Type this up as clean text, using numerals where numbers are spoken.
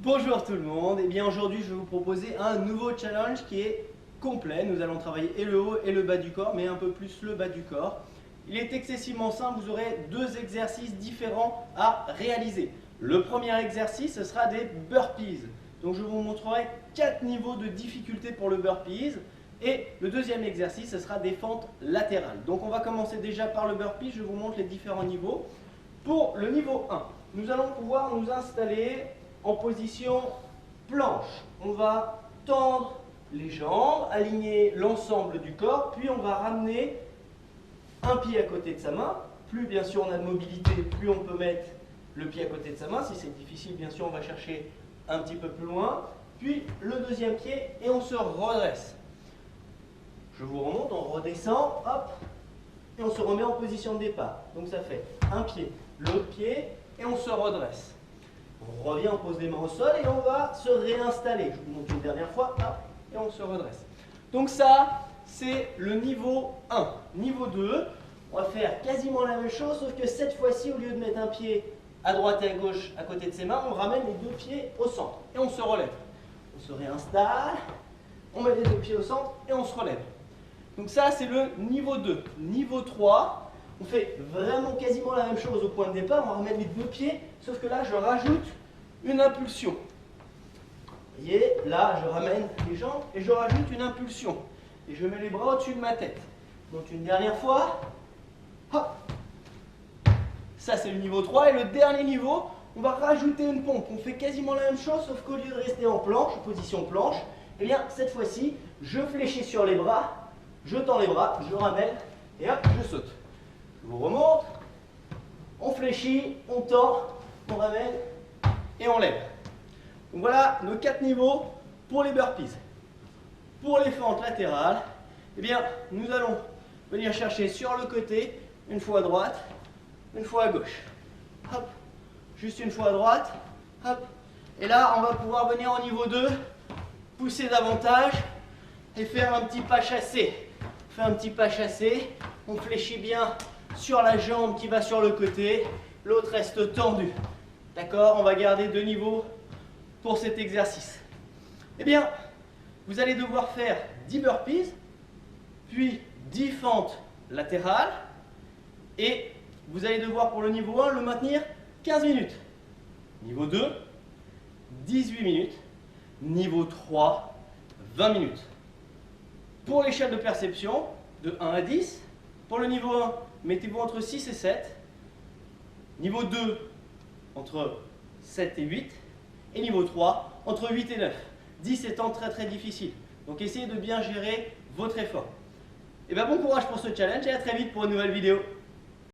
Bonjour tout le monde, et bien aujourd'hui je vais vous proposer un nouveau challenge qui est complet. Nous allons travailler et le haut et le bas du corps, mais un peu plus le bas du corps. Il est excessivement simple, vous aurez deux exercices différents à réaliser. Le premier exercice, ce sera des burpees. Donc je vous montrerai 4 niveaux de difficulté pour le burpees. Et le deuxième exercice, ce sera des fentes latérales. Donc on va commencer déjà par le burpee, je vous montre les différents niveaux. Pour le niveau 1, nous allons pouvoir nous installer en position planche. On va tendre les jambes, aligner l'ensemble du corps, puis on va ramener un pied à côté de sa main. Plus bien sûr on a de mobilité, plus on peut mettre le pied à côté de sa main. Si c'est difficile, bien sûr on va chercher un petit peu plus loin. Puis le deuxième pied et on se redresse. Je vous remonte, on redescend, hop, et on se remet en position de départ. Donc ça fait un pied, l'autre pied, et on se redresse. On revient, on pose les mains au sol et on va se réinstaller. Je vous montre une dernière fois, hop, et on se redresse. Donc ça, c'est le niveau 1. Niveau 2, on va faire quasiment la même chose, sauf que cette fois-ci, au lieu de mettre un pied à droite et à gauche à côté de ses mains, on ramène les deux pieds au centre et on se relève. On se réinstalle, on met les deux pieds au centre et on se relève. Donc ça, c'est le niveau 2. Niveau 3, on fait vraiment quasiment la même chose au point de départ. On ramène les deux pieds, sauf que là, je rajoute une impulsion. Vous voyez, là, je ramène les jambes et je rajoute une impulsion. Et je mets les bras au-dessus de ma tête. Donc une dernière fois. Hop. Ça, c'est le niveau 3. Et le dernier niveau, on va rajouter une pompe. On fait quasiment la même chose, sauf qu'au lieu de rester en planche, position planche, eh bien, cette fois-ci, je fléchis sur les bras. Je tends les bras, je ramène et hop, je saute. Je vous remonte, on fléchit, on tend, on ramène et on lève. Donc voilà nos 4 niveaux pour les burpees. Pour les fentes latérales, eh bien, nous allons venir chercher sur le côté, une fois à droite, une fois à gauche. Hop, juste une fois à droite, hop. Et là, on va pouvoir venir au niveau 2, pousser davantage et faire un petit pas chassé. On fait un petit pas chassé, on fléchit bien sur la jambe qui va sur le côté, l'autre reste tendu. D'accord? On va garder 2 niveaux pour cet exercice. Eh bien, vous allez devoir faire 10 burpees, puis 10 fentes latérales, et vous allez devoir pour le niveau 1 le maintenir 15 minutes. Niveau 2, 18 minutes. Niveau 3, 20 minutes. Pour l'échelle de perception, de 1 à 10, pour le niveau 1, mettez-vous entre 6 et 7. Niveau 2, entre 7 et 8. Et niveau 3, entre 8 et 9. 10 étant très très difficile. Donc essayez de bien gérer votre effort. Et bien bon courage pour ce challenge et à très vite pour une nouvelle vidéo.